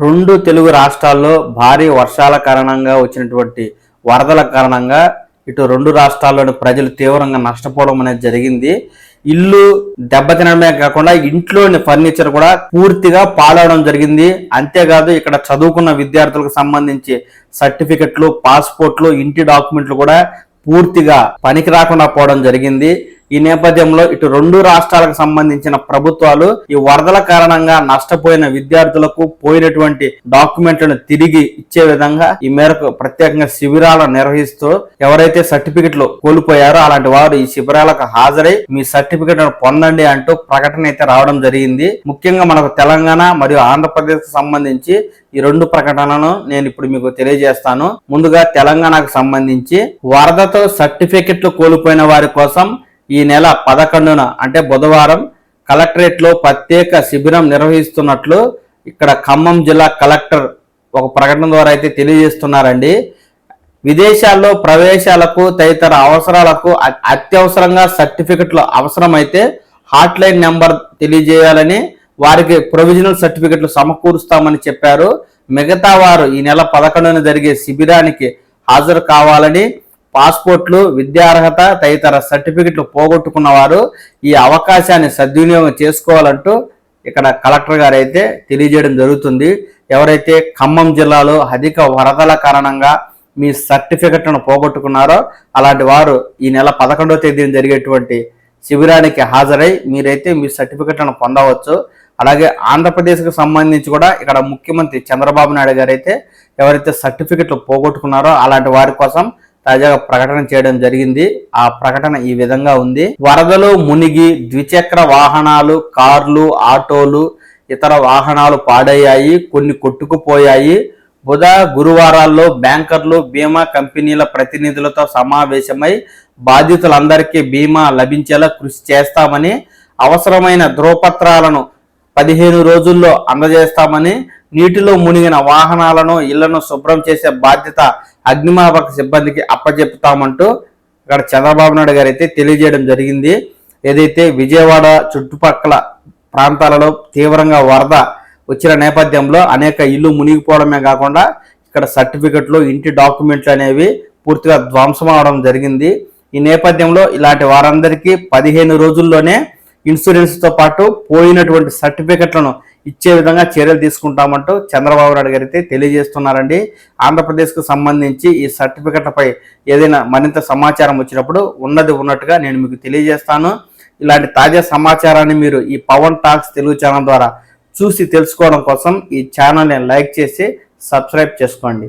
రెండు తెలుగు రాష్ట్రాల్లో భారీ వర్షాల కారణంగా వచ్చినటువంటి వరదల కారణంగా ఇటు రెండు రాష్ట్రాల్లోని ప్రజలు తీవ్రంగా నష్టపోవడం అనేది జరిగింది. ఇల్లు దెబ్బతినడమే కాకుండా ఇంట్లోని ఫర్నిచర్ కూడా పూర్తిగా పాడవడం జరిగింది. అంతేకాదు ఇక్కడ చదువుకున్న విద్యార్థులకు సంబంధించి సర్టిఫికెట్లు, పాస్పోర్ట్లు, ఇంటి డాక్యుమెంట్లు కూడా పూర్తిగా పనికి రాకుండా పోవడం జరిగింది. ఈ నేపథ్యంలో ఇటు రెండు రాష్ట్రాలకు సంబంధించిన ప్రభుత్వాలు ఈ వరదల కారణంగా నష్టపోయిన విద్యార్థులకు పోయినటువంటి డాక్యుమెంట్లను తిరిగి ఇచ్చే విధంగా ఈ మేరకు ప్రత్యేకంగా శిబిరాలను నిర్వహిస్తూ ఎవరైతే సర్టిఫికెట్లు కోల్పోయారో అలాంటి వారు ఈ శిబిరాలకు హాజరై మీ సర్టిఫికెట్లను పొందండి అంటూ ప్రకటన అయితే రావడం జరిగింది. ముఖ్యంగా మనకు తెలంగాణ మరియు ఆంధ్రప్రదేశ్ కు సంబంధించి ఈ రెండు ప్రకటనలను నేను ఇప్పుడు మీకు తెలియజేస్తాను. ముందుగా తెలంగాణకు సంబంధించి వరదతో సర్టిఫికెట్లు కోల్పోయిన వారి కోసం ఈ నెల 11న అంటే బుధవారం కలెక్టరేట్ లో ప్రత్యేక శిబిరం నిర్వహిస్తున్నట్లు ఇక్కడ ఖమ్మం జిల్లా కలెక్టర్ ఒక ప్రకటన ద్వారా అయితే తెలియజేస్తున్నారండి. విదేశాల్లో ప్రవేశాలకు తదితర అవసరాలకు అత్యవసరంగా సర్టిఫికెట్లు అవసరమైతే హాట్ లైన్ నెంబర్ తెలియజేయాలని, వారికి ప్రొవిజనల్ సర్టిఫికెట్లు సమకూరుస్తామని చెప్పారు. మిగతా వారు ఈ నెల 11న జరిగే శిబిరానికి హాజరు కావాలని, పాస్పోర్ట్లు, విద్యార్హత తదితర సర్టిఫికెట్లు పోగొట్టుకున్న వారు ఈ అవకాశాన్ని సద్వినియోగం చేసుకోవాలంటూ ఇక్కడ కలెక్టర్ గారు అయితే తెలియజేయడం జరుగుతుంది. ఎవరైతే ఖమ్మం జిల్లాలో అధిక వరదల కారణంగా మీ సర్టిఫికెట్లను పోగొట్టుకున్నారో అలాంటి వారు ఈ నెల 11వ తేదీన జరిగేటువంటి శిబిరానికి హాజరై మీరైతే మీ సర్టిఫికెట్లను పొందవచ్చు. అలాగే ఆంధ్రప్రదేశ్కు సంబంధించి కూడా ఇక్కడ ముఖ్యమంత్రి చంద్రబాబు నాయుడు గారు అయితే ఎవరైతే సర్టిఫికెట్లు పోగొట్టుకున్నారో అలాంటి వారి కోసం తాజాగా ప్రకటన చేయడం జరిగింది. ఆ ప్రకటన ఈ విధంగా ఉంది. వరదలు మునిగి ద్విచక్ర వాహనాలు, కార్లు, ఆటోలు, ఇతర వాహనాలు పాడయ్యాయి, కొన్ని కొట్టుకుపోయాయి. బుధ గురువారాల్లో బ్యాంకర్లు, బీమా కంపెనీల ప్రతినిధులతో సమావేశమై బాధితులందరికీ బీమా లభించేలా కృషి చేస్తామని, అవసరమైన ధ్రువపత్రాలను 15 రోజుల్లో అందజేస్తామని, నీటిలో మునిగిన వాహనాలను, ఇళ్లను శుభ్రం చేసే బాధ్యత అగ్నిమాపక సిబ్బందికి అప్పచెప్తామంటూ ఇక్కడ చంద్రబాబు నాయుడు గారు అయితే తెలియజేయడం జరిగింది. ఏదైతే విజయవాడ చుట్టుపక్కల ప్రాంతాలలో తీవ్రంగా వరద వచ్చిన నేపథ్యంలో అనేక ఇల్లు మునిగిపోవడమే కాకుండా ఇక్కడ సర్టిఫికెట్లు, ఇంటి డాక్యుమెంట్లు అనేవి పూర్తిగా ధ్వంసం అవడం జరిగింది. ఈ నేపథ్యంలో ఇలాంటి వారందరికీ 15 రోజుల్లోనే ఇన్సూరెన్స్ తో పాటు పోయినటువంటి సర్టిఫికెట్లను ఇచ్చే విధంగా చర్యలు తీసుకుంటామంటూ చంద్రబాబు నాయుడు గారు అయితే తెలియజేస్తున్నారండి. ఆంధ్రప్రదేశ్కు సంబంధించి ఈ సర్టిఫికెట్లపై ఏదైనా మరింత సమాచారం వచ్చినప్పుడు ఉన్నట్టుగా నేను మీకు తెలియజేస్తాను. ఇలాంటి తాజా సమాచారాన్ని మీరు ఈ పవన్ టాక్స్ తెలుగు ఛానల్ ద్వారా చూసి తెలుసుకోవడం కోసం ఈ ఛానల్ని లైక్ చేసి సబ్స్క్రైబ్ చేసుకోండి.